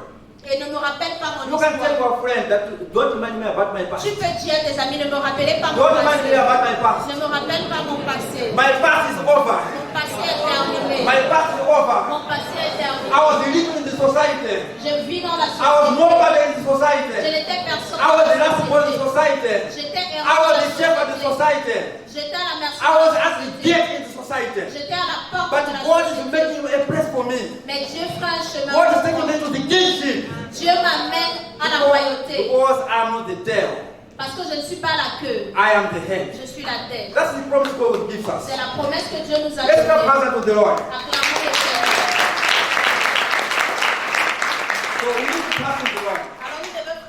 et ne me rappelle pas mon You can tell histoire. your friend that don't remind me about my past. Tu peux dire à tes amis, ne me rappelez pas mon Don't remind me passé. about my past. Ne me rappelle pas mon passé. My past is over. Mon passé est terminé. My past is over. Mon passé est terminé. I was living in the society. Je vis dans la I was société. nobody in the Je society. n'étais personne I was the dans la last one in the société. society. J'étais I errant was de the chef of the la société. society. J'étais à la merci I was de la at the société. gate in the society. J'étais à la porte But de la God is société. making a place for me. Mais Dieu fera un chemin. God is pour taking moi. me to the kingship. Dieu m'amène à la royauté. Because I'm not the tail. Parce que je ne suis pas la queue. I am the head. Je suis la tête. That's the promise God gives us. C'est la promesse que Dieu nous a Let's clap donnée. hands to the Lord. Acclamons le Seigneur. So we need to trust in the Lord. Alors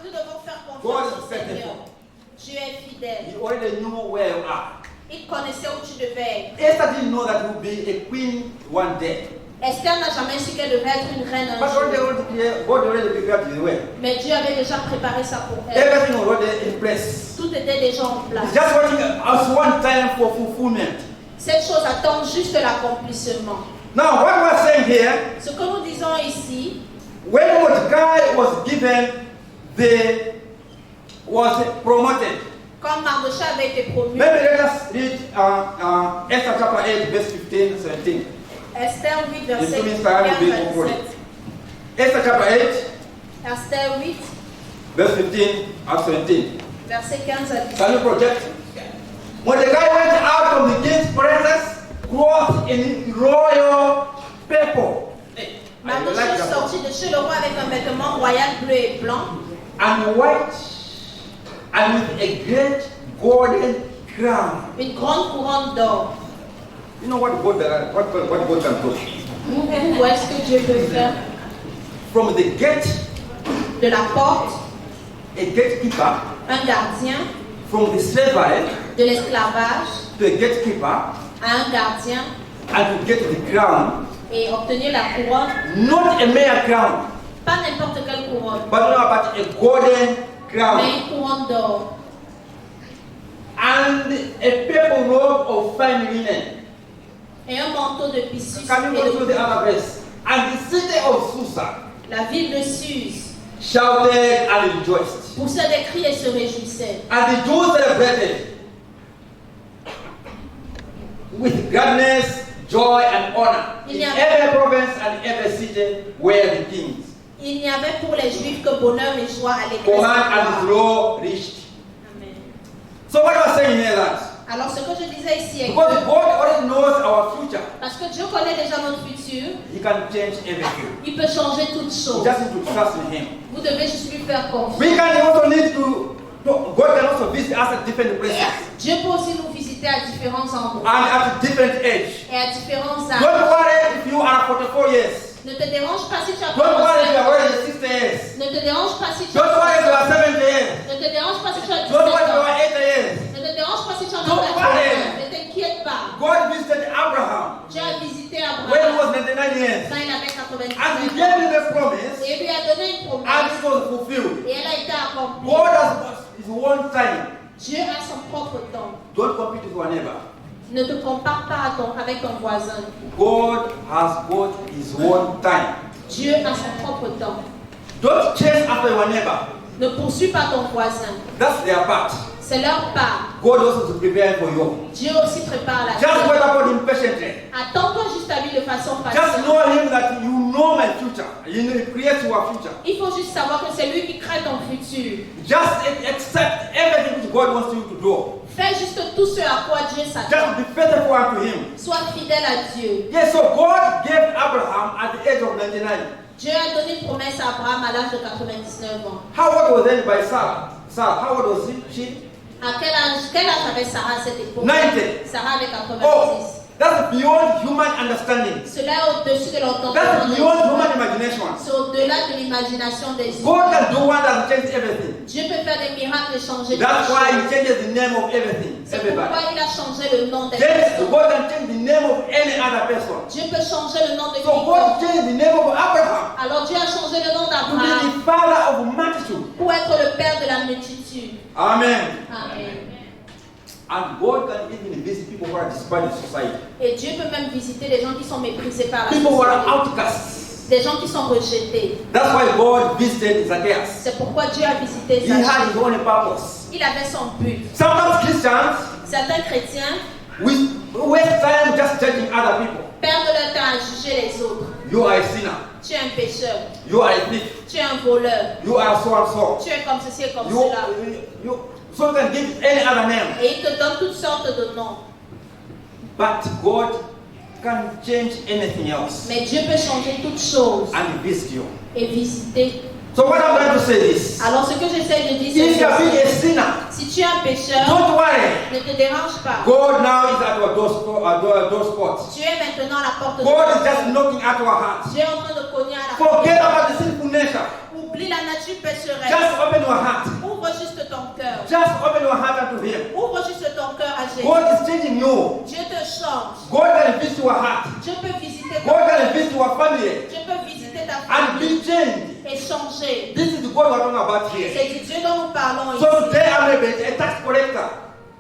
nous devons faire God confiance is au Seigneur. faithful. Dieu est fidèle. He already knew where you are. Il connaissait où tu devais être. Esther didn't know that you would be a queen one day. Esther n'a jamais su qu'elle devait être une reine un But jour. God already prepared the way. Mais Dieu avait déjà préparé ça pour elle. Everything was already in place. Tout était déjà en place. It's just waiting us one time for fulfillment. Cette chose attend juste l'accomplissement. Now, what we're saying here, Ce que nous disons ici, when Mordecai was given, was promoted. quand Mardoché avait été promu, Maybe let us read Esther chapter 8, verse 15, 17. Esther 8, verset It 15 means I will be à over. 17. Esther chapter 8, Esther 8, verse 15 and 17. verset 15 à 17. Can you project? Mordecai went out from the king's presence, clothed in royal purple. Hey, I Mardoché like that. sortit de chez le roi avec un vêtement royal bleu et blanc And white, and with a great golden crown. une grande couronne d'or. You know what God can do? Où est-ce que Dieu peut faire? From the gate, De la porte, a gatekeeper, un gardien, from the slavery de l'esclavage to a gatekeeper, à un gardien and to get the crown. et obtenir la couronne, Not a mere crown, pas Pas n'importe quelle couronne, but about a golden crown. mais une couronne d'or. And a purple robe of fine linen. Et un manteau de Byssus. Can you go to the other verse? And the city of Susa La ville de Suse shouted and rejoiced. poussait des cris et se réjouissait. And the Jews celebrated with gladness, joy, and honor. In every province and every city were the kings. Il n'y avait pour les Juifs que bonheur et joie à l'église. Command and law reached. Amen. So what was saying here that? Alors ce que je disais ici est Because que, God already knows our future, parce que Dieu connaît déjà notre futur, He can change everything. il peut changer toutes You choses. just need to trust in Him. Vous devez juste lui faire confiance. We can also need to God can also visit us at different places Dieu peut aussi nous visiter à différents endroits and at different age. et à différents Don't âges. worry if you are 44 years. Ne te dérange pas si tu as Don't worry if you are 45 ans. already 60 years. Ne te dérange pas si tu Don't worry if you as are 70 years. Ne te dérange pas si tu as 17 Don't worry if you ans. are 80 years. Ne te dérange pas si tu as Don't 80 worry. ans. Ne t'inquiète pas. God visited Abraham Dieu a visité when he Abraham was 99 years. quand il avait And he 99 gave ans. him the promise Et il lui a donné une and promesse it was fulfilled. et elle a été accomplie. God has his own time. Dieu a son propre temps. Don't compete with your neighbor. Ne te compare pas avec ton voisin. God has got his own time. Dieu a son propre temps. Don't chase after your neighbor. Ne poursuis pas ton voisin. That's their part. C'est leur part. God also to prepare for you. Dieu aussi prépare la Just wait terre. upon him patiently. Attends-toi juste à lui de façon Just patiente. know him that you know my future. You create your future. Il faut juste savoir que c'est lui qui crée ton futur. Just accept everything which God wants you to do. Fais juste tout ce à quoi Dieu s'attend. Just be faithful unto him. Sois fidèle à Dieu. Yes, so God gave Abraham at the age of 99. Dieu a donné une promesse à Abraham à l'âge de 99 ans. How old was then by Sarah? Sarah, how old was she? À quel âge avait Sarah à cette époque? 90. Sarah avait 90. Oh, that's beyond human understanding. Cela est au-dessus de l'entendement. That's des beyond hommes. human imagination. C'est au-delà de l'imagination des God hommes. can do one that change everything. Dieu peut faire des miracles et changer des That's why choses. He changes the name of everything. C'est Everybody. pourquoi il a changé le nom des Then personnes. God can change the name of any other person. Dieu peut changer le nom de So God quiconque. changed the name of Abraham Alors Dieu a changé le nom to be d'Abraham the father of multitude. pour être le père de la multitude. Amen. Amen. And God can even visit people who are despised in society. Et Dieu peut même visiter les gens qui sont méprisés par la People who are société. outcasts. Des gens qui sont rejetés. That's why God visited Zacchaeus. C'est pourquoi Dieu a visité He had Zacharie. his own purpose. Il avait son but. Sometimes Christians Certains chrétiens waste time just judging other people. perdent leur temps à juger les autres. You are a sinner. Tu es un pécheur. You are a thief. Tu es un voleur. You are so and so. Tu es comme ceci et comme You, cela. so you can give any other name. Et il te donne toutes sortes de noms. But God can change anything else Mais Dieu peut changer toutes choses and visit you. et visiter. So what I'm trying to say is, Alors ce que j'essaie de dire, if c'est you are being a ceci. sinner, Si tu es un pécheur, don't worry. ne te dérange pas. God now is at your doorspot. Tu es maintenant à la porte de God is ton just cœur. knocking at your heart. Dieu est en train de cogner à la porte. Forget about the sinful nature. Oublie la nature pécheresse. Just open your heart. Ouvre juste ton cœur. Just open your heart unto Him. Ouvre juste ton cœur à Jésus. God is changing you. Dieu te change. God can visit your heart. Dieu peut visiter ton God cœur. can visit your family Dieu peut visiter ta and famille be changed. et changer. This is the God we're talking about here. C'est du Dieu dont nous parlons So ici. today I'm a tax collector.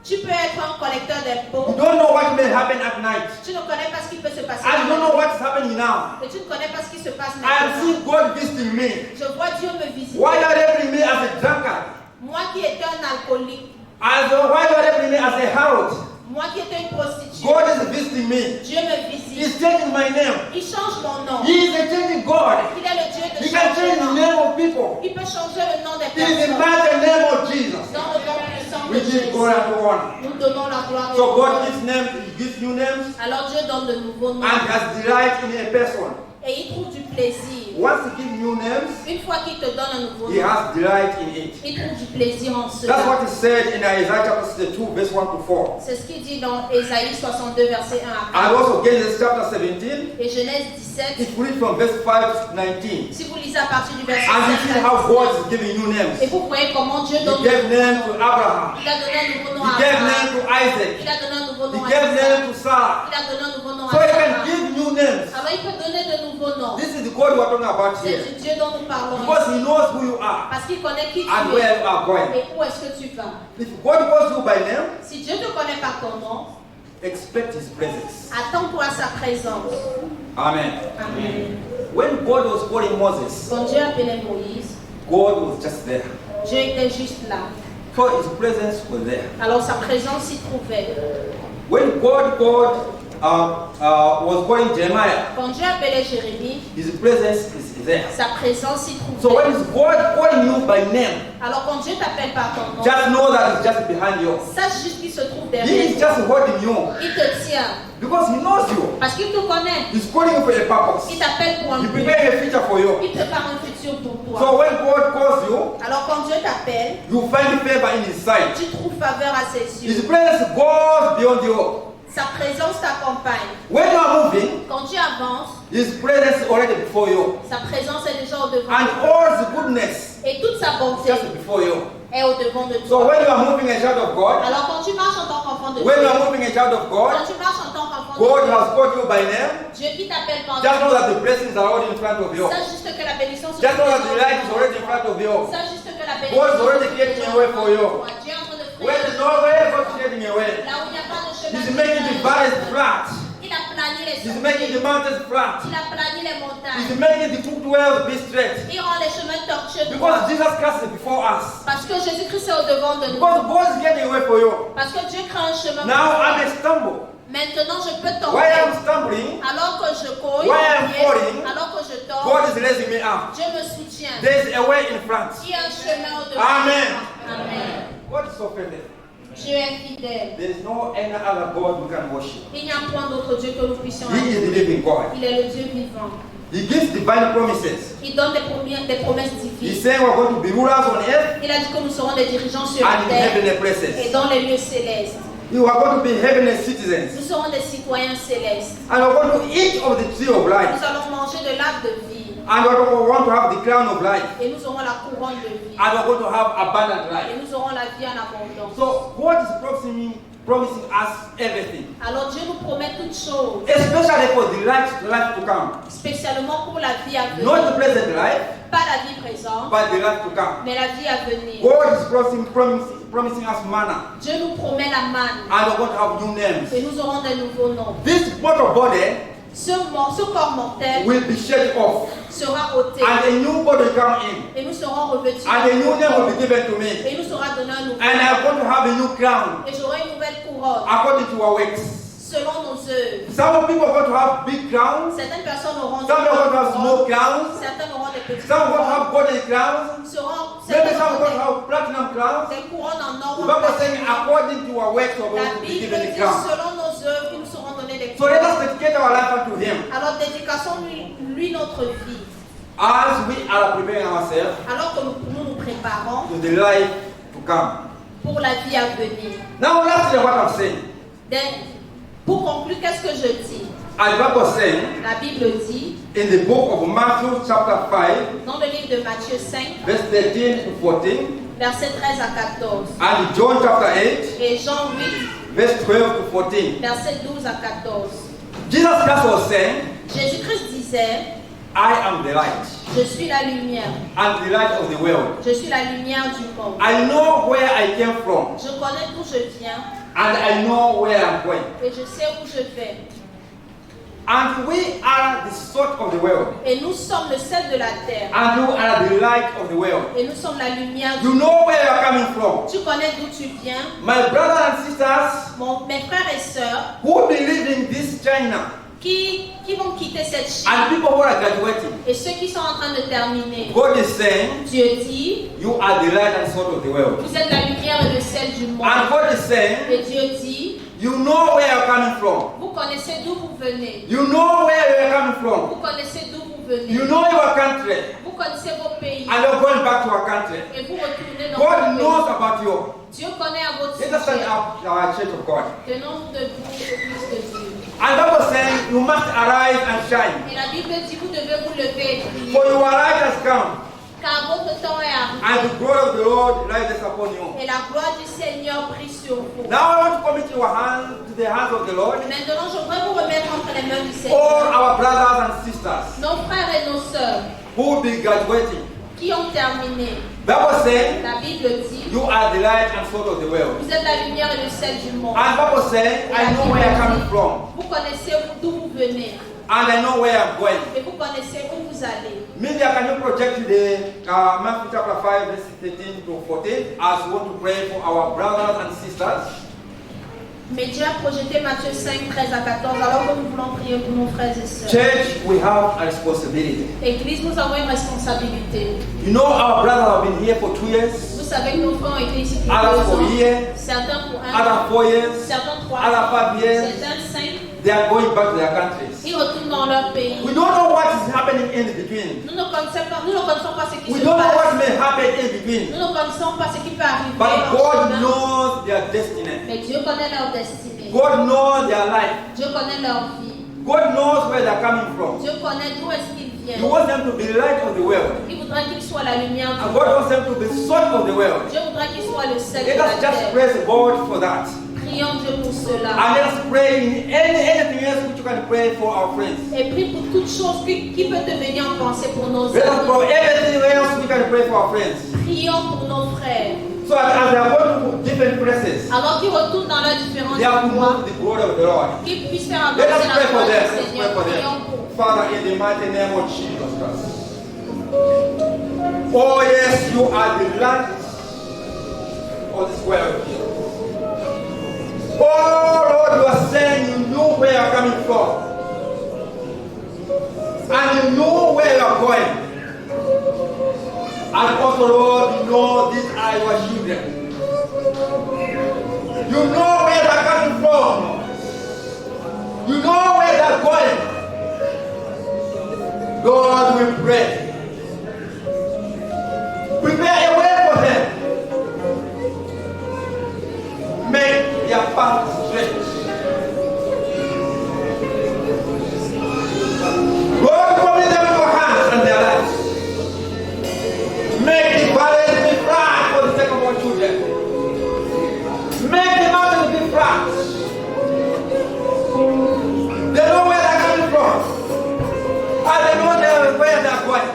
Tu peux être un collecteur You d'impôts. don't know what may happen at night. Tu ne connais pas ce qui peut se passer. I don't know what's happening now. Et tu ne connais pas ce qui se passe I am maintenant. seeing God visiting me. Je vois Dieu me visiter. Why are you labeling me as a drunkard? Moi qui étais un alcoolique. Why are you labeling me as a harlot? Moi qui étais une prostituée. God is visiting me. Dieu me visite. He's changing my name. Il change mon nom. He is a changing God. Il est le Dieu de He can change the changement. name of people. Il peut changer le nom des He is the personnes. mighty name of Jesus. Dans le nom puissant de We give Jésus. God and honor. Nous donnons la gloire et So God l'honneur. gives names, He gives new names, Alors Dieu donne de nouveaux noms. and has delight in a person. Et il trouve du plaisir. Once He gives new names, Une fois qu'il te donne un nouveau He nom, has delight in it. il trouve du plaisir en That's cela. what He said in Isaiah chapter 62, verse 1 to 4. C'est ce qu'il dit dans Ésaïe 62, verset 1 à And also Genesis chapter 17, 4. Et Genèse 17, if you read from verse 5 to 19, si vous lisez à partir du verset and you see 5 how à God 17, is giving new names. et vous voyez comment Dieu He donne gave de nouveaux name to noms. Abraham. Il a donné un nouveau nom He à gave Abraham. name to Isaac. Il a donné un nouveau He nom à gave name Isaac. to Sarah. Il a donné un nouveau nom à So He can Sarah. give new names. Alors il peut donner de nouveaux noms. This is the God we are talking about C'est here. du Dieu dont nous parlons Because ici. He knows who you are Parce qu'il connaît qui tu and es where you are going. et où est-ce que tu vas. If God calls you by name, Si Dieu te connaît par ton nom, expect His presence. attends-toi à sa présence. Amen. Amen. When God was calling Moses, Quand Dieu appelait Moïse, God was just there. Dieu était juste là. So His presence was there. Alors sa présence s'y trouvait. When God was calling Jeremiah, Quand Dieu appelait Jérémie, His presence is there. sa présence s'y So when trouvait. it's God calling you by name, Alors quand Dieu t'appelle par ton nom, just know that He's just behind you. sache juste qu'il se trouve He is derrière toi. just holding you Il te tient because He knows you. parce qu'il te connaît. He's calling you for a purpose. Il t'appelle pour un He but. prepares a future for you. Il prépare un futur pour toi. So when God calls you, Alors quand Dieu t'appelle, you find favor in His sight. tu trouves faveur à ses His yeux. presence goes beyond you. Sa présence t'accompagne. When you are moving, Quand tu avances, His presence is already before you. sa présence est déjà au devant And de toi. all the goodness Et toute sa is bonté just before you. est au devant de So toi. when you are moving a child of God, Alors quand tu marches en tant qu'enfant de when you Dieu, are moving a child of God, quand tu marches en tant qu'enfant God de has called you by name. Dieu, Dieu qui t'appelle par Just know nom, that the blessings are already in front of you. sache juste que la bénédiction se Just know that the trouve light is devant already in toi. front of you. Sache juste que la God is bénédiction already se creating trouve a way devant for you. toi. Dieu est en train de Where faire there's no way, God is creating a way. là où il n'y a pas de chemin. He's making the valleys flat. Il a plani les He's making the sentiers. mountains flat. Il a plani les He's montagnes. making the footwells be straight. Il rend les chemins tortueux Because droits. Jesus Christ is before us. Parce que Jésus-Christ est au devant de nous. Because God is getting a way for you. Parce que Dieu crée un chemin Now pour I toi. may stumble. Maintenant, je peux While I'm tomber. stumbling, Alors que je cours, While I'm falling, alors que je tombe, God is raising me up. Dieu me soutient. There's a way in front. Il y a un chemin au devant. Amen. Amen. God is so faithful. Dieu est fidèle. There is no any other God we can worship. Il n'y a point d'autre Dieu que nous puissions He is the adorer. living God. Il est le Dieu vivant. He gives divine promises. Il donne des promesses He's divines. saying we're going to be rulers on earth Il a dit que nous serons des dirigeants sur and la in terre heavenly et places. dans les lieux célestes. You are going to be heavenly citizens. Nous serons des citoyens célestes. And we're going to eat of the tree of life. Nous allons manger de l'arbre de vie And we're going to have the crown of life. et nous aurons la couronne de vie. And we're going to have abundant Et life. nous aurons la vie en abondance. So God is promising us everything. Alors Dieu nous promet toutes choses, Especially for the life to come. spécialement pour la vie à Not the venir. present life, Pas la vie présente, but the life to come. mais la vie à venir. God is promising us manna. Dieu nous promet la manne And we're going to have new names. et nous aurons de nouveaux noms. This mortal body Ce corps mortel will be shed off. sera ôté And a new body will come in. et nous serons revêtus. And a new name will be given to me. Et nous sera donné un nouveau And I'm going to have a new crown et j'aurai une nouvelle couronne according to our works. selon nos œuvres. Some people are going to have big crowns. Certaines personnes auront Some are going to have small couronnes, crowns. certaines auront des petites Some are going to couronnes, have golden crowns. Maybe certaines some are going to auront have platinum crowns. des couronnes en or. The en Bible is saying platine. according to our works we're going La to be Bible given the dit crown. selon nos œuvres, ils nous seront donnés des So let couronnes. us dedicate our life unto Him. Alors dédicassons-lui notre vie. As we are preparing ourselves Alors que nous préparons to the life to come. pour la vie à venir. Now lastly what I'm saying. Pour conclure, qu'est-ce que je dis? As the Bible is saying La Bible dit, in the book of Matthew chapter 5 dans le livre de Matthieu 5, verse 13 to 14 versets 13 à 14, and John chapter 8 et Jean 8, verse 12 to 14. versets 12 à 14. Jesus Christ was saying, Jésus-Christ disait, I am the light je suis la lumière, and the light of the world. je suis la lumière du monde. I know where I came from Je connais d'où je viens and I know where I'm going. et je sais où je vais. And we are the salt of the world Et nous sommes le sel de la terre. and you are the light of the world. Et nous sommes la lumière du You monde. know where you're coming from. Tu connais d'où tu viens. My brothers and sisters Mes frères et sœurs who believe in this China qui vont quitter cette Chine and people who are graduating, et ceux qui sont en train de terminer. God is saying, Dieu dit, you are the light and salt of the world. vous êtes la lumière et le sel du monde. And God is saying, Et Dieu dit, you know where you're coming from. vous connaissez d'où vous venez. You know where you're coming from. Vous connaissez d'où vous venez. You know your country. Vous connaissez vos pays. And you're going back to our country. Et vous retournez dans God vos knows pays. about you. Dieu connaît à votre Let us stand sujet. up our church of God. Tenons-nous debout au Fils de Dieu. And the Bible saying, you must arise and shine. Et la Bible dit, vous devez vous lever et prier. For your light has come. car votre temps est arrivé. And the glory of the Lord rises upon you. Et la gloire du Seigneur brille sur vous. Now I want to commit your hand to the hands of the Lord. Maintenant, je voudrais vous remettre entre les mains du All Seigneur our brothers and sisters nos frères et nos sœurs who will be graduating. qui ont terminé. Bible says, La Bible dit, you are the light and salt of the world. vous êtes la lumière et le sel du monde. And Bible says, I know where I'm coming from. Vous connaissez d'où vous venez And I know where I'm going. et vous connaissez où vous allez. Media, can you project the Matthew chapter 5, verse 13 to 14 as we want to pray for our brothers and sisters? Média projeté Matthieu 5, 13 à 14, alors que nous voulons prier pour nos frères et sœurs. Church, we have a responsibility. Église, nous avons une responsabilité. You know, our brothers have been here for 2 years, Vous savez que nos frères ont été ici pour 2 others for a ans, year, certains pour 1 an, others 4 years, certains 3 others ans, 5 years. certains 5. They are going back to their countries. Ils retournent dans leur pays. We don't know what is happening in the between. Nous ne connaissons pas ce qui We se don't know what passe. may happen in between. Nous ne connaissons pas ce qui peut arriver. But en God chemin. knows their destiny. Mais Dieu connaît leur destinée. God knows their life. Dieu connaît leur vie. God knows where they're coming from. Dieu connaît d'où est-ce qu'ils He viennent. wants them to be the light of the world. Il voudrait qu'ils soient la lumière du And God monde. wants them to be salt of the world. Dieu voudrait qu'ils soient le sel de Let la us just terre. praise God for that. Prions Dieu pour cela. And let us pray in anything else which you can pray for our friends. Et prie pour toute chose qui peut te venir en pensée pour nos Let us amis. pray everything else we can pray for our friends. Prions pour nos frères. So as they are going to different places, Alors qu'ils retournent dans leurs différents they have endroits, moved the glory of the Lord. qu'ils puissent faire Let avancer us la pray for gloire them. du Let's pray Seigneur. for Prions them. pour Father, in the mighty name of Jesus Christ. Oh yes, you are the light of this world. Oh Lord, you are saying you know where you are coming from. And you know where you are going. And also, Lord, you know these are your children. You know where they are coming from. You know where they are going. God, we pray. Prepare a way for them. Make their path straight. God, commit them in your hands and their lives. Make the valleys be flat for the sake of our children. Make the mountains be flat. They know where they're coming from. And they know where they're going.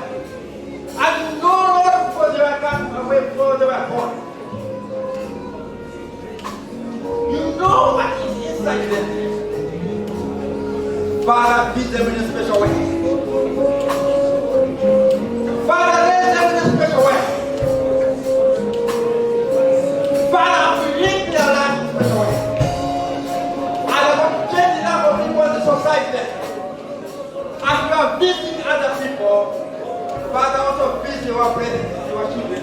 And you know, Lord, where they are coming away from they were born. You know what is inside them. Father, feed them in a special way. Father, raise them in a special way. Father, live their life in a special way. And I want to change the life of people in the society. As we are visiting other people, Father, also visit your brethren, your children.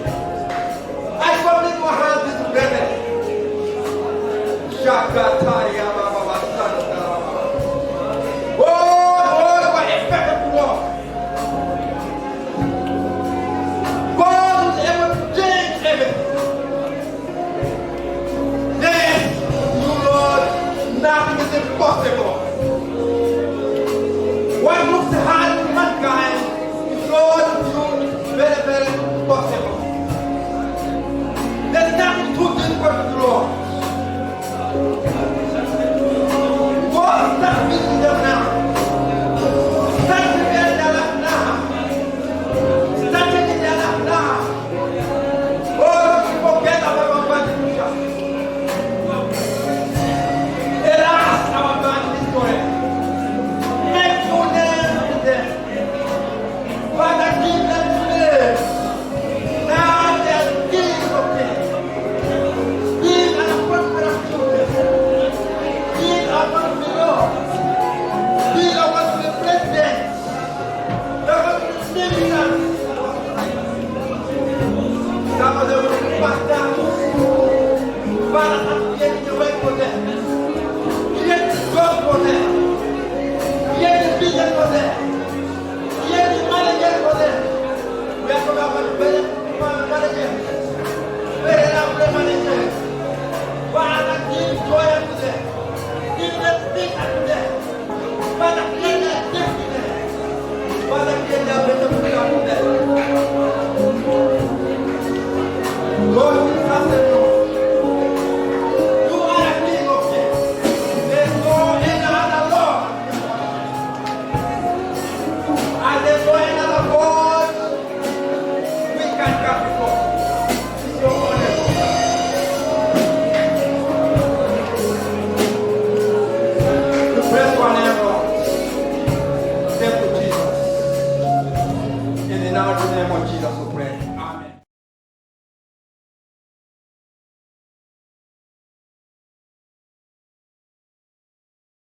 I commit your hands into brethren. Shakataya Baba Santa. Oh, what effective Lord. God is able to change everything. Yes, you Lord, nothing is impossible. What looks hard to mankind is Lord to you very, very possible. There's nothing too difficult to the Lord. God, start visiting them now. Start preparing their life now. Start changing their life now. Oh, forget about our contribution. Alas, our God is going. Make your name in them. Father, give them to live. Now they are kings of kings. Give and prosperous children. Give and prosperous Lord. Give and prosperous president. Give and prosperous ministers. Some of them will be passed down. Father, I'm getting the way for them. Get the job for them. Get the business for them. Get the manager for them. We are talking about better manager. Better manager. Father, give joy and